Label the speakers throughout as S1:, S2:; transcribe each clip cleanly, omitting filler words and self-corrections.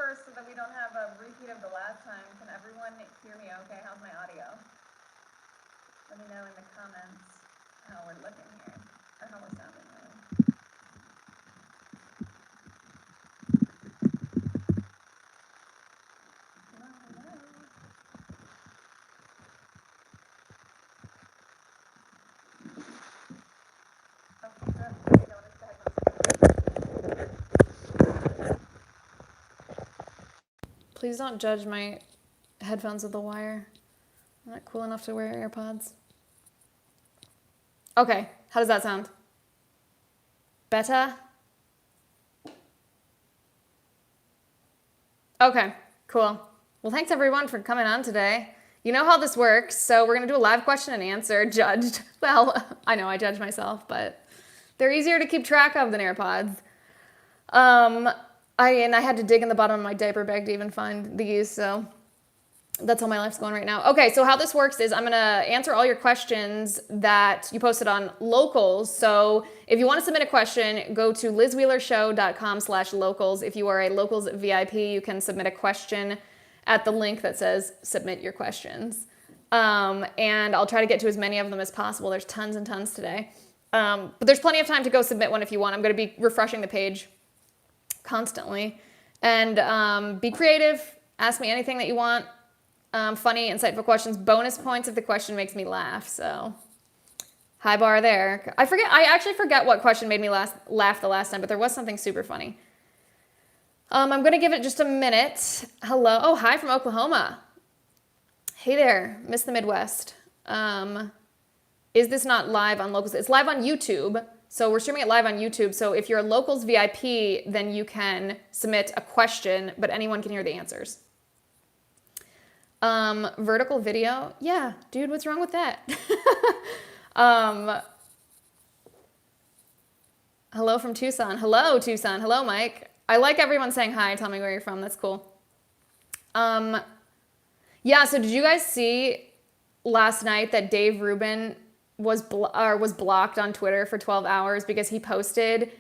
S1: first so that we don't have a repeat of the last time. Can everyone hear me okay? How's my audio? Let me know in the comments how we're looking here, or how we're sounding. Please don't judge my headphones with the wire. I'm not cool enough to wear AirPods. Okay, how does that sound? Better? Okay, cool. Well, thanks everyone for coming on today. You know how this works, so we're gonna do a live question and answer, judged. Well, I know I judge myself, but they're easier to keep track of than AirPods. I had to dig in the bottom of my diaper bag to even find these, so that's how my life's going right now. Okay, so how this works is I'm gonna answer all your questions that you posted on Locals. So if you want to submit a question, go to lizwheelershow.com/locals. If you are a Locals VIP, you can submit a question at the link that says submit your questions. And I'll try to get to as many of them as possible. There's tons and tons today. But there's plenty of time to go submit one if you want. I'm gonna be refreshing the page constantly. And be creative, ask me anything that you want. Funny, insightful questions, bonus points if the question makes me laugh. So high bar there. I actually forget what question made me laugh the last time, but there was something super funny. I'm gonna give it just a minute. Hello, oh, hi from Oklahoma. Hey there, Miss the Midwest. Is this not live on Locals? It's live on YouTube. So we're streaming it live on YouTube. So if you're a Locals VIP, then you can submit a question, but anyone can hear the answers. Vertical video. Yeah, dude, what's wrong with that? Hello from Tucson. Hello, Tucson. Hello, Mike. I like everyone saying hi. Tell me where you're from. That's cool. Yeah, so did you guys see last night that Dave Rubin was blocked on Twitter for 12 hours because he posted,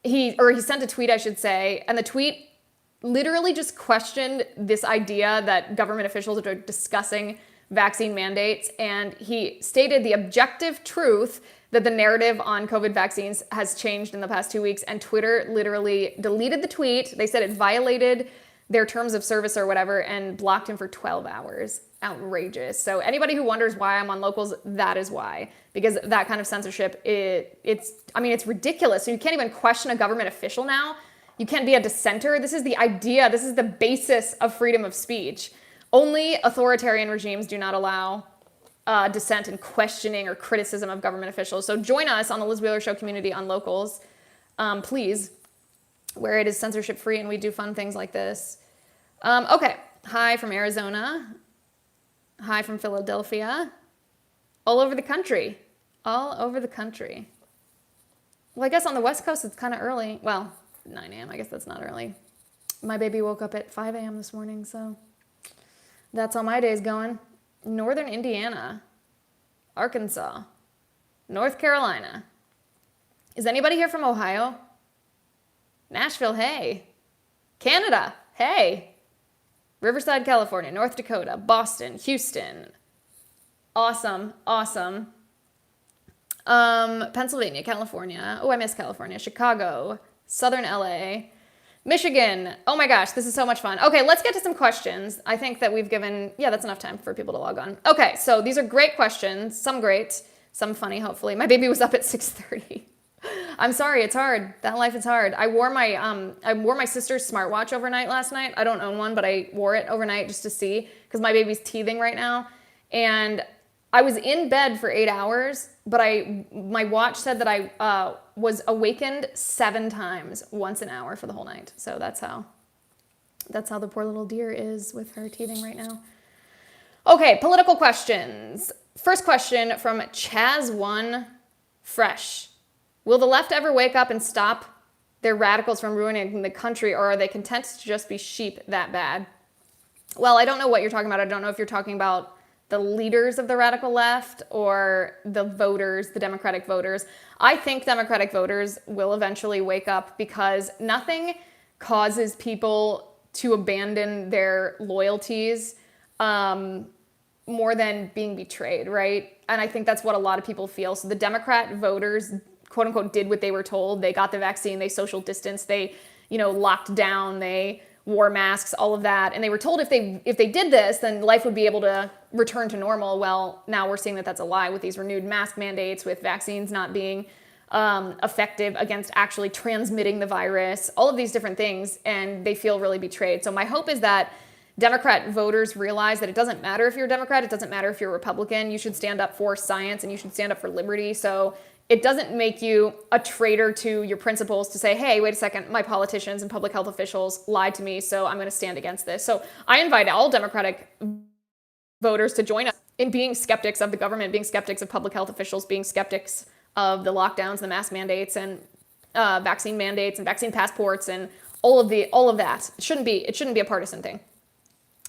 S1: he sent a tweet, I should say, and the tweet literally just questioned this idea that government officials are discussing vaccine mandates, and he stated the objective truth that the narrative on COVID vaccines has changed in the past 2 weeks, and Twitter literally deleted the tweet. They said it violated their terms of service or whatever and blocked him for 12 hours. Outrageous. So anybody who wonders why I'm on Locals, that is why. Because that kind of censorship, it's ridiculous. So you can't even question a government official now. You can't be a dissenter. This is the idea. This is the basis of freedom of speech. Only authoritarian regimes do not allow dissent and questioning or criticism of government officials. So join us on the Liz Wheeler Show community on Locals, please, where it is censorship free and we do fun things like this. Okay, hi from Arizona. Hi from Philadelphia. All over the country. All over the country. Well, I guess on the West Coast it's kind of early. Well, 9 a.m. I guess that's not early. My baby woke up at 5 a.m. this morning, so that's how my day's going. Northern Indiana, Arkansas, North Carolina. Is anybody here from Ohio? Nashville, hey. Canada, hey. Riverside, California, North Dakota, Boston, Houston. Awesome, awesome. Pennsylvania, California. Oh, I miss California. Chicago, Southern LA, Michigan. Oh my gosh, this is so much fun. Okay, let's get to some questions. I think that we've given, yeah, that's enough time for people to log on. Okay, so these are great questions. Some great, some funny, hopefully. My baby was up at 6:30. I'm sorry, it's hard. That life is hard. I wore my sister's smartwatch overnight last night. I don't own one, but I wore it overnight just to see, because my baby's teething right now. And I was in bed for 8 hours, but my watch said that I was awakened 7 times, once an hour for the whole night. So that's how the poor little dear is with her teething right now. Okay, political questions. First question from Chaz1 Fresh. Will the left ever wake up and stop their radicals from ruining the country, or are they content to just be sheep that bad? Well, I don't know what you're talking about. I don't know if you're talking about the leaders of the radical left or the voters, the Democratic voters. I think Democratic voters will eventually wake up, because nothing causes people to abandon their loyalties more than being betrayed, right? And I think that's what a lot of people feel. So the Democrat voters, quote unquote, did what they were told. They got the vaccine, they social distanced, they, locked down, they wore masks, all of that. And they were told if they did this, then life would be able to return to normal. Well, now we're seeing that that's a lie with these renewed mask mandates, with vaccines not being effective against actually transmitting the virus, all of these different things, and they feel really betrayed. So my hope is that Democrat voters realize that it doesn't matter if you're a Democrat, it doesn't matter if you're a Republican, you should stand up for science and you should stand up for liberty. So it doesn't make you a traitor to your principles to say, hey, wait a second, my politicians and public health officials lied to me, so I'm going to stand against this. So I invite all Democratic voters to join us in being skeptics of the government, being skeptics of public health officials, being skeptics of the lockdowns, the mask mandates, and vaccine mandates, and vaccine passports, and all of that. It shouldn't be a partisan thing.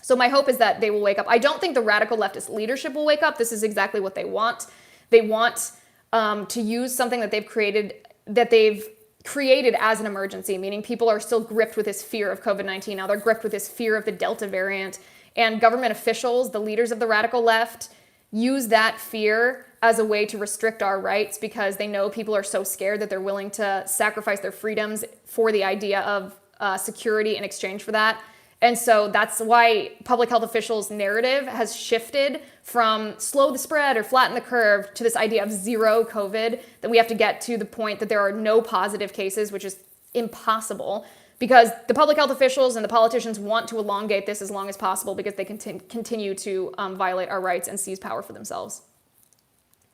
S1: So my hope is that they will wake up. I don't think the radical leftist leadership will wake up. This is exactly what they want. They want to use something that they've created as an emergency, meaning people are still gripped with this fear of COVID-19. Now they're gripped with this fear of the Delta variant, and government officials, the leaders of the radical left, use that fear as a way to restrict our rights because they know people are so scared that they're willing to sacrifice their freedoms for the idea of security in exchange for that. And so that's why public health officials' narrative has shifted from slow the spread or flatten the curve to this idea of zero COVID, that we have to get to the point that there are no positive cases, which is impossible because the public health officials and the politicians want to elongate this as long as possible because they continue to violate our rights and seize power for themselves.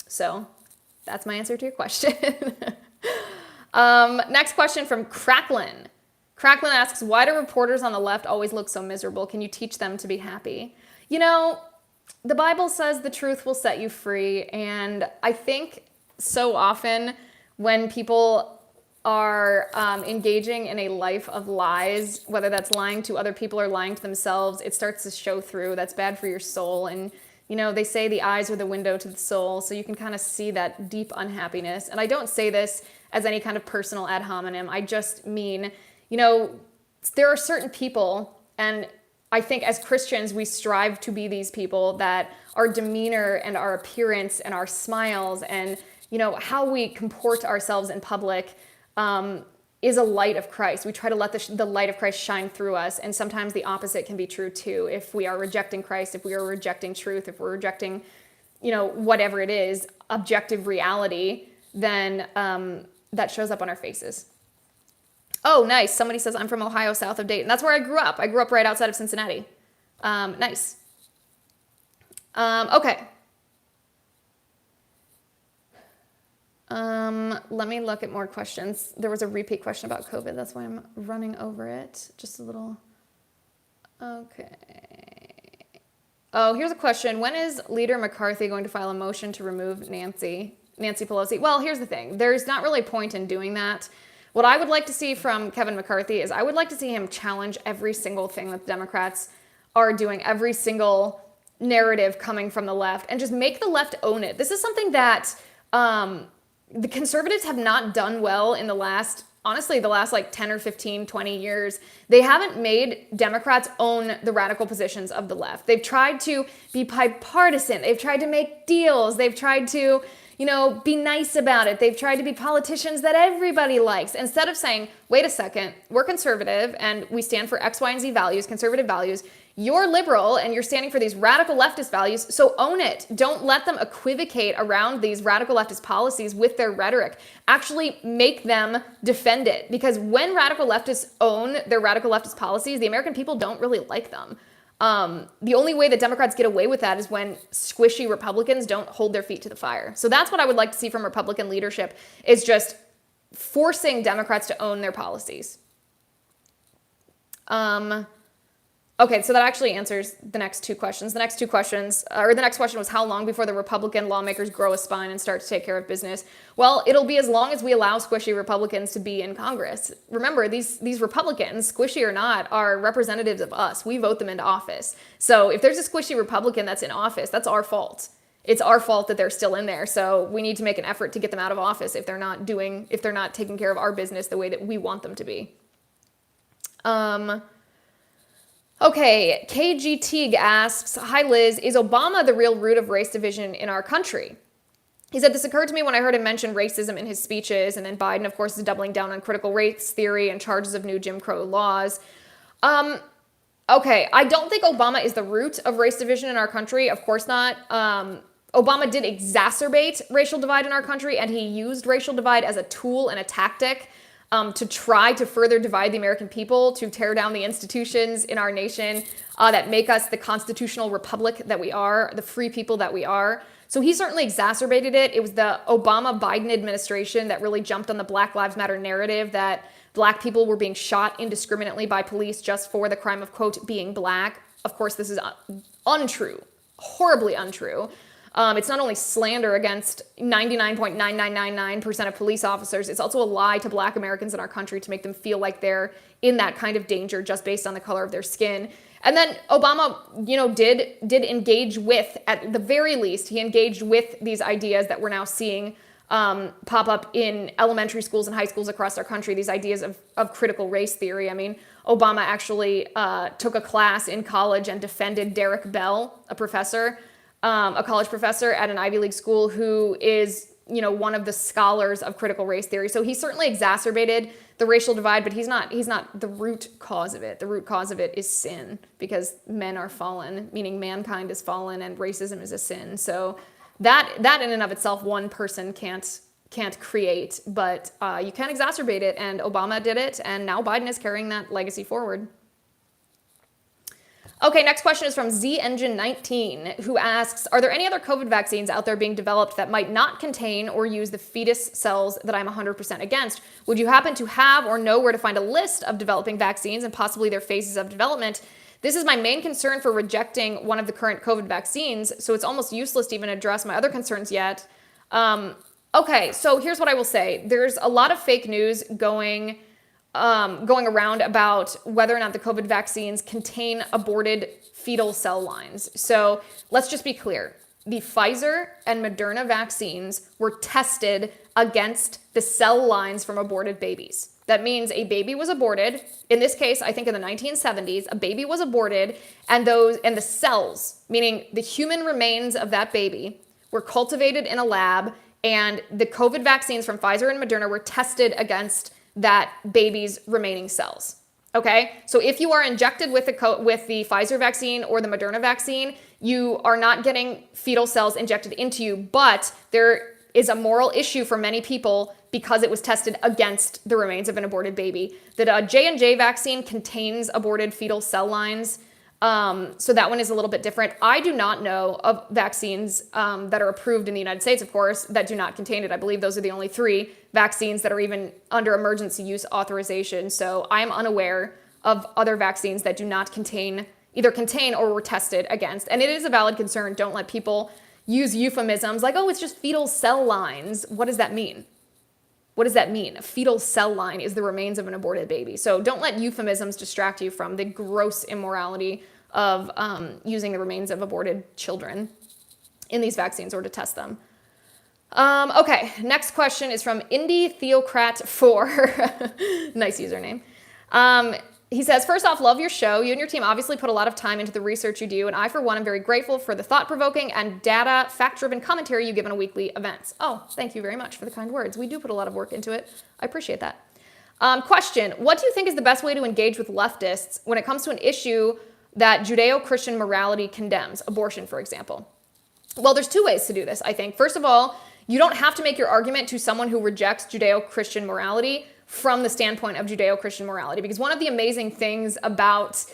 S1: So that's my answer to your question. Next question from Cracklin. Cracklin asks, why do reporters on the left always look so miserable? Can you teach them to be happy? The Bible says the truth will set you free. And I think so often when people are engaging in a life of lies, whether that's lying to other people or lying to themselves, it starts to show through. That's bad for your soul. And they say the eyes are the window to the soul, so you can kind of see that deep unhappiness. And I don't say this as any kind of personal ad hominem. I just mean, there are certain people, and I think as Christians, we strive to be these people, that our demeanor and our appearance and our smiles and, how we comport ourselves in public is a light of Christ. We try to let the light of Christ shine through us. And sometimes the opposite can be true too. If we are rejecting Christ, if we are rejecting truth, if we're rejecting, whatever it is, objective reality, then that shows up on our faces. Oh, nice. Somebody says, I'm from Ohio, south of Dayton. That's where I grew up. I grew up right outside of Cincinnati. Nice. Okay. Let me look at more questions. There was a repeat question about COVID. That's why I'm running over it. Just a little. Okay. Oh, here's a question. When is Leader McCarthy going to file a motion to remove Nancy Pelosi? Well, here's the thing. There's not really a point in doing that. What I would like to see from Kevin McCarthy is I would like to see him challenge every single thing that the Democrats are doing, every single narrative coming from the left, and just make the left own it. This is something that the conservatives have not done well in the last like 10 or 15, 20 years. They haven't made Democrats own the radical positions of the left. They've tried to be bipartisan. They've tried to make deals. They've tried to be nice about it. They've tried to be politicians that everybody likes. Instead of saying, wait a second, we're conservative and we stand for X, Y, and Z values, conservative values. You're liberal and you're standing for these radical leftist values, so own it. Don't let them equivocate around these radical leftist policies with their rhetoric. Actually make them defend it. Because when radical leftists own their radical leftist policies, the American people don't really like them. The only way that Democrats get away with that is when squishy Republicans don't hold their feet to the fire. So that's what I would like to see from Republican leadership, is just forcing Democrats to own their policies. Okay, so that actually answers the next two questions. The next question was how long before the Republican lawmakers grow a spine and start to take care of business? Well, it'll be as long as we allow squishy Republicans to be in Congress. Remember, these Republicans, squishy or not, are representatives of us. We vote them into office. So if there's a squishy Republican that's in office, that's our fault. It's our fault that they're still in there. So we need to make an effort to get them out of office if they're not taking care of our business the way that we want them to be. Okay, KG Teague asks, hi Liz, is Obama the real root of race division in our country? He said, this occurred to me when I heard him mention racism in his speeches, and then Biden, of course, is doubling down on critical race theory and charges of new Jim Crow laws. Okay, I don't think Obama is the root of race division in our country. Of course not. Obama did exacerbate racial divide in our country, and he used racial divide as a tool and a tactic to try to further divide the American people, to tear down the institutions in our nation that make us the constitutional republic that we are, the free people that we are. So he certainly exacerbated it. It was the Obama-Biden administration that really jumped on the Black Lives Matter narrative that Black people were being shot indiscriminately by police just for the crime of, quote, being Black. Of course, this is untrue, horribly untrue. It's not only slander against 99.9999% of police officers, it's also a lie to Black Americans in our country to make them feel like they're in that kind of danger just based on the color of their skin. And then Obama, did engage with, at the very least, he engaged with these ideas that we're now seeing pop up in elementary schools and high schools across our country, these ideas of critical race theory. I mean, Obama actually took a class in college and defended Derek Bell, a professor, a college professor at an Ivy League school who is, one of the scholars of critical race theory. So he certainly exacerbated the racial divide, but he's not the root cause of it. The root cause of it is sin, because men are fallen, meaning mankind is fallen and racism is a sin. So that in and of itself, one person can't create, but you can exacerbate it, and Obama did it, and now Biden is carrying that legacy forward. Okay, next question is from ZEngine19, who asks, are there any other COVID vaccines out there being developed that might not contain or use the fetus cells that I'm 100% against? Would you happen to have or know where to find a list of developing vaccines and possibly their phases of development? This is my main concern for rejecting one of the current COVID vaccines, so it's almost useless to even address my other concerns yet. Okay, so here's what I will say. There's a lot of fake news going around about whether or not the COVID vaccines contain aborted fetal cell lines. So let's just be clear. The Pfizer and Moderna vaccines were tested against the cell lines from aborted babies. That means a baby was aborted. In this case, I think in the 1970s, a baby was aborted, and the cells, meaning the human remains of that baby, were cultivated in a lab, and the COVID vaccines from Pfizer and Moderna were tested against that baby's remaining cells. Okay, so if you are injected with the Pfizer vaccine or the Moderna vaccine, you are not getting fetal cells injected into you, but there is a moral issue for many people because it was tested against the remains of an aborted baby. The J&J vaccine contains aborted fetal cell lines, so that one is a little bit different. I do not know of vaccines that are approved in the United States, of course, that do not contain it. I believe those are the only 3 vaccines that are even under emergency use authorization. So I am unaware of other vaccines that do not either contain or were tested against. And it is a valid concern. Don't let people use euphemisms like, oh, it's just fetal cell lines. What does that mean? What does that mean? A fetal cell line is the remains of an aborted baby. So don't let euphemisms distract you from the gross immorality of using the remains of aborted children in these vaccines or to test them. Okay, next question is from Indie Theocrat 4. Nice username. He says, first off, love your show. You and your team obviously put a lot of time into the research you do, and I, for one, am very grateful for the thought-provoking and data, fact-driven commentary you give on weekly events. Oh, thank you very much for the kind words. We do put a lot of work into it. I appreciate that. Question, what do you think is the best way to engage with leftists when it comes to an issue that Judeo-Christian morality condemns, abortion, for example? Well, there's 2 ways to do this, I think. First of all, you don't have to make your argument to someone who rejects Judeo-Christian morality from the standpoint of Judeo-Christian morality, because one of the amazing things about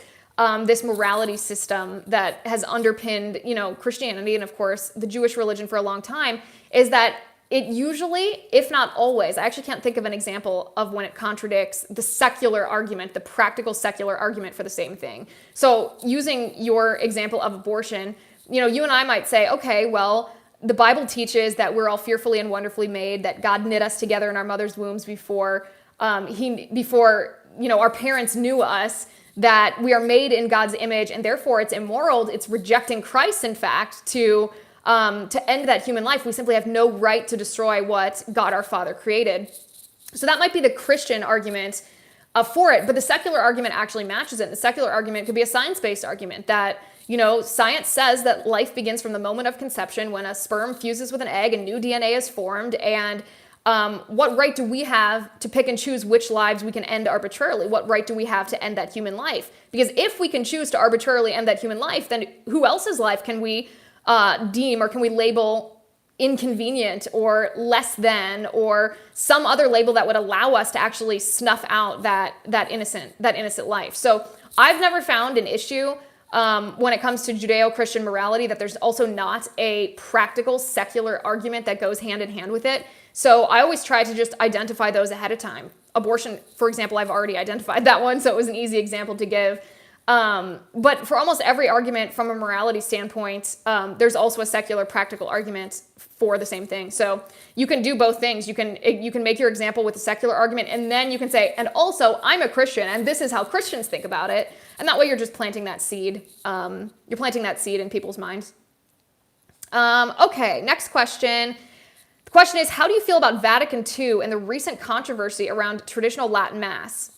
S1: this morality system that has underpinned, Christianity and, of course, the Jewish religion for a long time is that it usually, if not always, I actually can't think of an example of when it contradicts the secular argument, the practical secular argument for the same thing. So using your example of abortion, you and I might say, okay, well, the Bible teaches that we're all fearfully and wonderfully made, that God knit us together in our mother's wombs before our parents knew us, that we are made in God's image, and therefore it's immoral. It's rejecting Christ, in fact, to end that human life. We simply have no right to destroy what God our Father created. So that might be the Christian argument for it. But the secular argument actually matches it. The secular argument could be a science-based argument that, science says that life begins from the moment of conception when a sperm fuses with an egg and new DNA is formed. And what right do we have to pick and choose which lives we can end arbitrarily? What right do we have to end that human life? Because if we can choose to arbitrarily end that human life, then who else's life can we deem or can we label inconvenient or less than, or some other label that would allow us to actually snuff out that innocent life? So I've never found an issue when it comes to Judeo-Christian morality that there's also not a practical secular argument that goes hand in hand with it. So I always try to just identify those ahead of time. Abortion, for example, I've already identified that one, so it was an easy example to give. But for almost every argument from a morality standpoint, there's also a secular practical argument for the same thing. So you can do both things. You can make your example with a secular argument, and then you can say, and also I'm a Christian, and this is how Christians think about it. And that way you're just planting that seed. You're planting that seed in people's minds. Okay, next question. The question is, how do you feel about Vatican II and the recent controversy around traditional Latin Mass?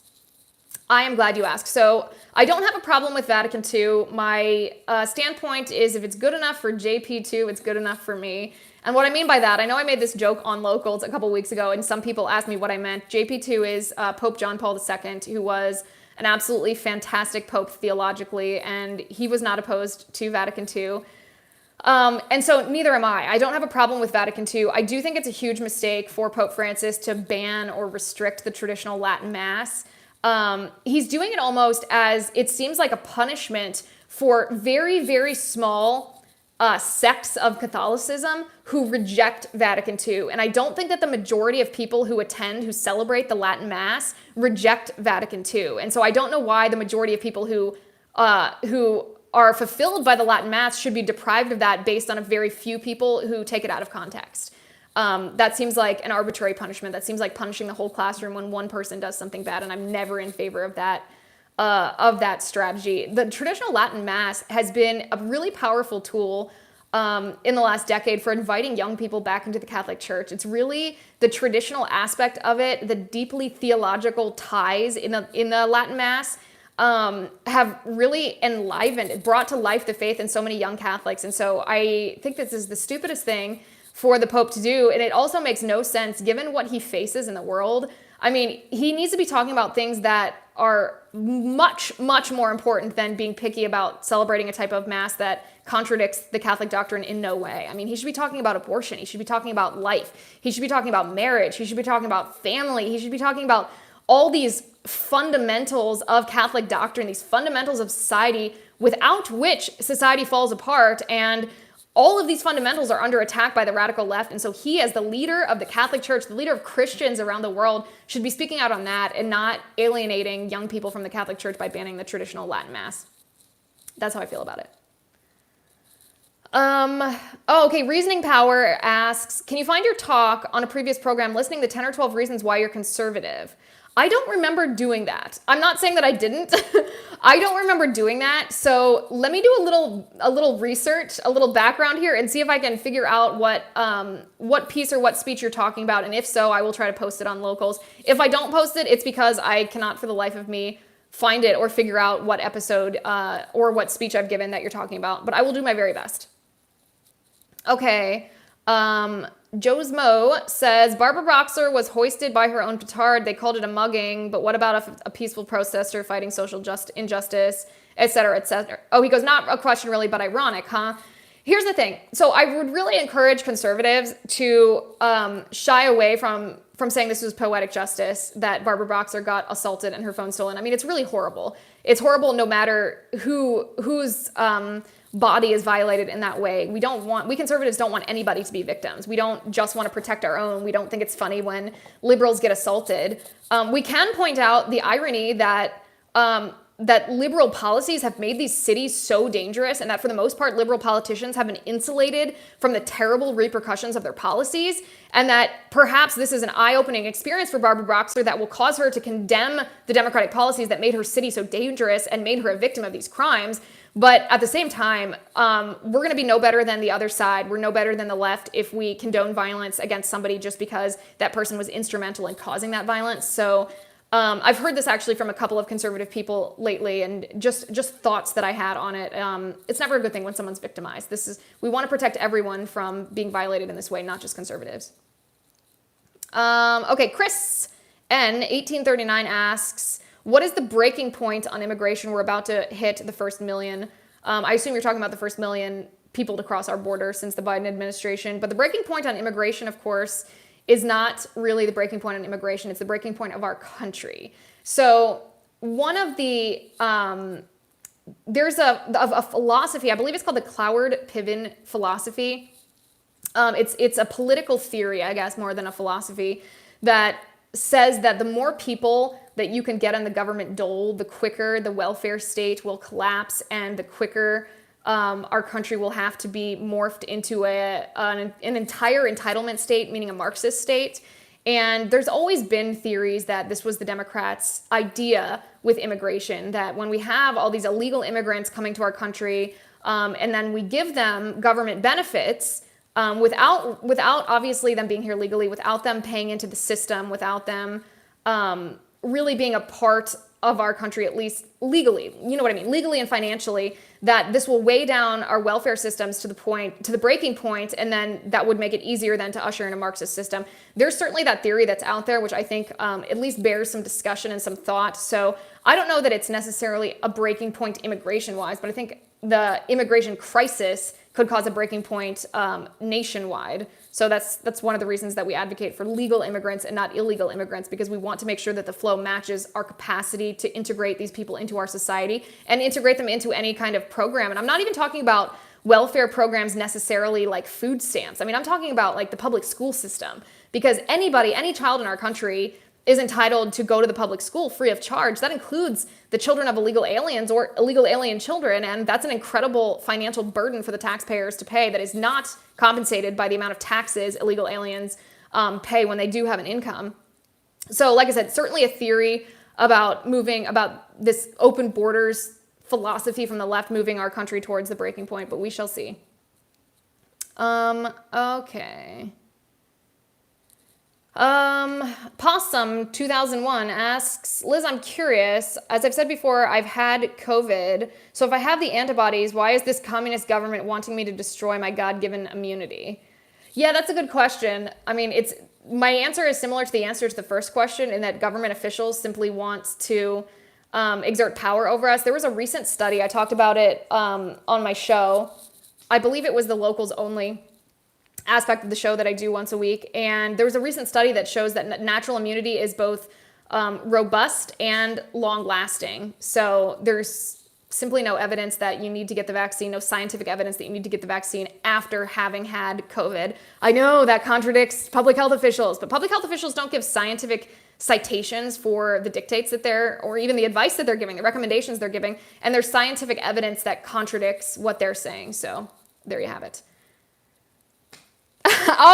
S1: I am glad you asked. So I don't have a problem with Vatican II. My standpoint is if it's good enough for JP2, it's good enough for me. And what I mean by that, I know I made this joke on Locals a couple weeks ago, and some people asked me what I meant. JP2 is Pope John Paul II, who was an absolutely fantastic pope theologically, and he was not opposed to Vatican II. And so neither am I. I don't have a problem with Vatican II. I do think it's a huge mistake for Pope Francis to ban or restrict the traditional Latin Mass. He's doing it almost as, it seems like, a punishment for very, very small sects of Catholicism who reject Vatican II. And I don't think that the majority of people who attend, who celebrate the Latin Mass, reject Vatican II. And so I don't know why the majority of people who are fulfilled by the Latin Mass should be deprived of that based on a very few people who take it out of context. That seems like an arbitrary punishment. That seems like punishing the whole classroom when one person does something bad, and I'm never in favor of that strategy. The traditional Latin Mass has been a really powerful tool in the last decade for inviting young people back into the Catholic Church. It's really the traditional aspect of it, the deeply theological ties in the Latin Mass have really enlivened, brought to life the faith in so many young Catholics. And so I think this is the stupidest thing for the Pope to do. And it also makes no sense given what he faces in the world. I mean, he needs to be talking about things that are much, much more important than being picky about celebrating a type of Mass that contradicts the Catholic doctrine in no way. I mean, he should be talking about abortion. He should be talking about life. He should be talking about marriage. He should be talking about family. He should be talking about all these fundamentals of Catholic doctrine, these fundamentals of society without which society falls apart. And all of these fundamentals are under attack by the radical left. And so he, as the leader of the Catholic Church, the leader of Christians around the world, should be speaking out on that and not alienating young people from the Catholic Church by banning the traditional Latin Mass. That's how I feel about it. Okay. Reasoning Power asks, can you find your talk on a previous program listing the 10 or 12 reasons why you're conservative? I don't remember doing that. I'm not saying that I didn't. I don't remember doing that. So let me do a little research, a little background here, and see if I can figure out what piece or what speech you're talking about. And if so, I will try to post it on Locals. If I don't post it, it's because I cannot for the life of me find it or figure out what episode or what speech I've given that you're talking about. But I will do my very best. Okay. Joe's Mo says, Barbara Boxer was hoisted by her own petard. They called it a mugging, but what about a peaceful protester fighting social injustice, et cetera, et cetera? Oh, he goes, not a question really, but ironic, huh? Here's the thing. So I would really encourage conservatives to shy away from saying this was poetic justice, that Barbara Boxer got assaulted and her phone stolen. I mean, it's really horrible. It's horrible no matter whose body is violated in that way. We conservatives don't want anybody to be victims. We don't just want to protect our own. We don't think it's funny when liberals get assaulted. We can point out the irony that liberal policies have made these cities so dangerous, and that for the most part, liberal politicians have been insulated from the terrible repercussions of their policies, and that perhaps this is an eye-opening experience for Barbara Boxer that will cause her to condemn the Democratic policies that made her city so dangerous and made her a victim of these crimes. But at the same time, we're going to be no better than the other side. We're no better than the left if we condone violence against somebody just because that person was instrumental in causing that violence. So I've heard this actually from a couple of conservative people lately, and just thoughts that I had on it. It's never a good thing when someone's victimized. We want to protect everyone from being violated in this way, not just conservatives. Okay, Chris N 1839 asks, what is the breaking point on immigration? We're about to hit the first million. I assume you're talking about the first million people to cross our border since the Biden administration. But the breaking point on immigration, of course, is not really the breaking point on immigration. It's the breaking point of our country. So one of the, there's a philosophy, I believe it's called the Cloward-Piven philosophy. It's a political theory, I guess, more than a philosophy, that says that the more people that you can get on the government dole, the quicker the welfare state will collapse, and the quicker our country will have to be morphed into an entire entitlement state, meaning a Marxist state. And there's always been theories that this was the Democrats' idea with immigration, that when we have all these illegal immigrants coming to our country, and then we give them government benefits, without obviously them being here legally, without them paying into the system, without them really being a part of our country, at least legally, you know what I mean, legally and financially, that this will weigh down our welfare systems to the breaking point, and then that would make it easier then to usher in a Marxist system. There's certainly that theory that's out there, which I think at least bears some discussion and some thought. So I don't know that it's necessarily a breaking point immigration-wise, but I think the immigration crisis could cause a breaking point nationwide. So that's one of the reasons that we advocate for legal immigrants and not illegal immigrants, because we want to make sure that the flow matches our capacity to integrate these people into our society and integrate them into any kind of program. And I'm not even talking about welfare programs necessarily like food stamps. I mean, I'm talking about like the public school system, because any child in our country is entitled to go to the public school free of charge. That includes the children of illegal aliens or illegal alien children, and that's an incredible financial burden for the taxpayers to pay that is not compensated by the amount of taxes illegal aliens pay when they do have an income. So like I said, certainly a theory about this open borders philosophy from the left moving our country towards the breaking point, but we shall see. Okay. Possum 2001 asks, Liz, I'm curious. As I've said before, I've had COVID. So if I have the antibodies, why is this communist government wanting me to destroy my God-given immunity? Yeah, that's a good question. I mean, my answer is similar to the answer to the first question, in that government officials simply want to exert power over us. There was a recent study, I talked about it on my show. I believe it was the locals only aspect of the show that I do once a week. And there was a recent study that shows that natural immunity is both robust and long-lasting. So there's simply no evidence that you need to get the vaccine, no scientific evidence that you need to get the vaccine after having had COVID. I know that contradicts public health officials, but public health officials don't give scientific citations for the dictates that or even the advice that they're giving, the recommendations they're giving, and there's scientific evidence that contradicts what they're saying. So there you have it.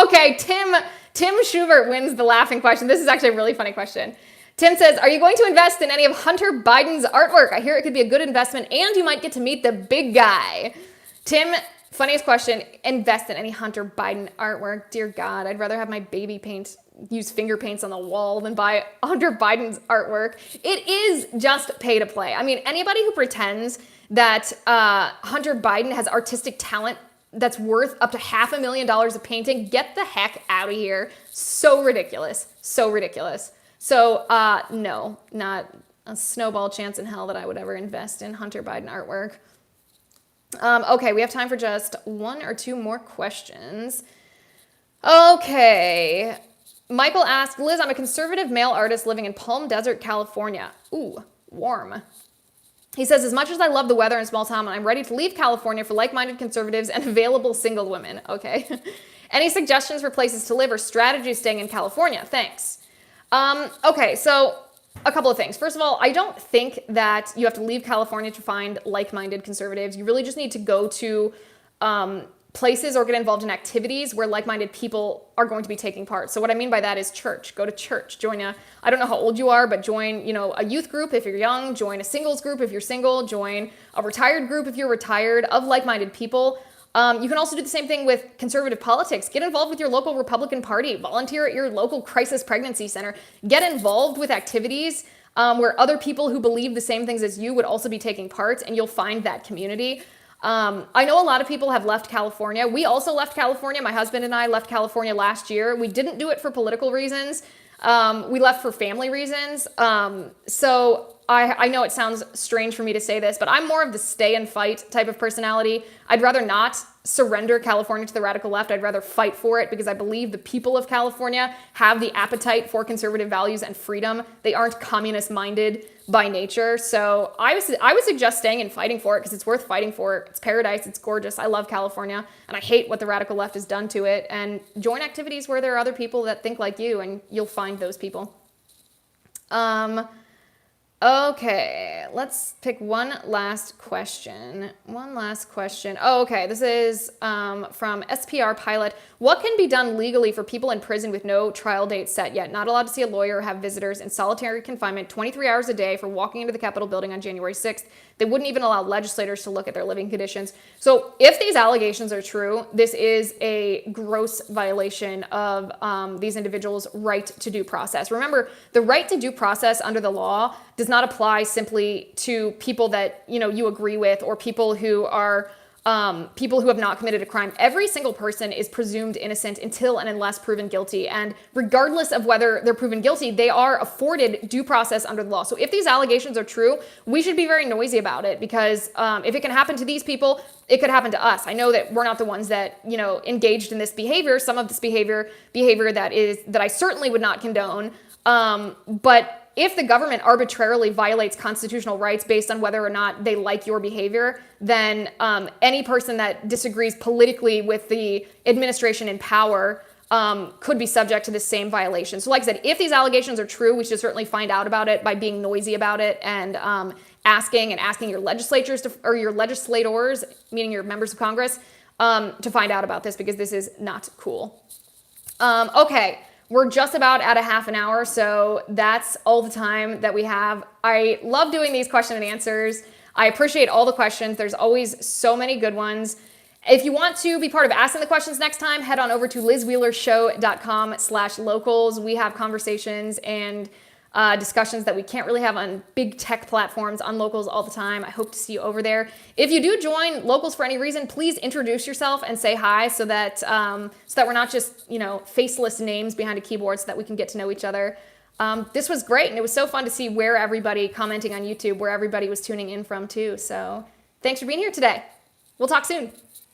S1: Okay, Tim Schubert wins the laughing question. This is actually a really funny question. Tim says, are you going to invest in any of Hunter Biden's artwork? I hear it could be a good investment and you might get to meet the big guy. Tim, funniest question, invest in any Hunter Biden artwork. Dear God, I'd rather have my baby use finger paints on the wall than buy Hunter Biden's artwork. It is just pay to play. I mean, anybody who pretends that Hunter Biden has artistic talent that's worth up to $500,000 of painting, get the heck out of here. So ridiculous. So ridiculous. So no, not a snowball chance in hell that I would ever invest in Hunter Biden artwork. Okay, we have time for just one or two more questions. Okay. Michael asked, Liz, I'm a conservative male artist living in Palm Desert, California. Ooh, warm. He says, as much as I love the weather in small town, I'm ready to leave California for like-minded conservatives and available single women. Okay. Any suggestions for places to live or strategies staying in California? Thanks. Okay, so a couple of things. First of all, I don't think that you have to leave California to find like-minded conservatives. You really just need to go to places or get involved in activities where like-minded people are going to be taking part. So what I mean by that is church. Go to church. Join I don't know how old you are, but join, a youth group if you're young. Join a singles group if you're single. Join a retired group if you're retired, of like-minded people. You can also do the same thing with conservative politics. Get involved with your local Republican Party. Volunteer at your local crisis pregnancy center. Get involved with activities where other people who believe the same things as you would also be taking part, and you'll find that community. I know a lot of people have left California. We also left California. My husband and I left California last year. We didn't do it for political reasons. We left for family reasons. So I know it sounds strange for me to say this, but I'm more of the stay and fight type of personality. I'd rather not surrender California to the radical left. I'd rather fight for it because I believe the people of California have the appetite for conservative values and freedom. They aren't communist minded by nature. So I would suggest staying and fighting for it because it's worth fighting for. It's paradise. It's gorgeous. I love California and I hate what the radical left has done to it. And join activities where there are other people that think like you and you'll find those people. Okay, let's pick one last question. Oh, okay, this is from SPR Pilot. What can be done legally for people in prison with no trial date set yet? Not allowed to see a lawyer or have visitors, in solitary confinement 23 hours a day for walking into the Capitol building on January 6th. They wouldn't even allow legislators to look at their living conditions. So if these allegations are true, this is a gross violation of these individuals' right to due process. Remember, the right to due process under the law does not apply simply to people that you agree with or people who are people who have not committed a crime. Every single person is presumed innocent until and unless proven guilty. And regardless of whether they're proven guilty, they are afforded due process under the law. So if these allegations are true, we should be very noisy about it because if it can happen to these people, it could happen to us. I know that we're not the ones that, engaged in this behavior. Some of this behavior that I certainly would not condone. But if the government arbitrarily violates constitutional rights based on whether or not they like your behavior, then any person that disagrees politically with the administration in power could be subject to the same violation. So like I said, if these allegations are true, we should certainly find out about it by being noisy about it and asking your legislators or your legislators, meaning your members of Congress, to find out about this because this is not cool. Okay. We're just about at a half an hour, so that's all the time that we have. I love doing these question and answers. I appreciate all the questions. There's always so many good ones. If you want to be part of asking the questions next time, head on over to lizwheelershow.com/locals. We have conversations and discussions that we can't really have on big tech platforms on Locals all the time. I hope to see you over there. If you do join Locals for any reason, please introduce yourself and say hi so that we're not just faceless names behind a keyboard, so that we can get to know each other. This was great, and it was so fun to see where everybody commenting on YouTube, where everybody was tuning in from too. So thanks for being here today. We'll talk soon.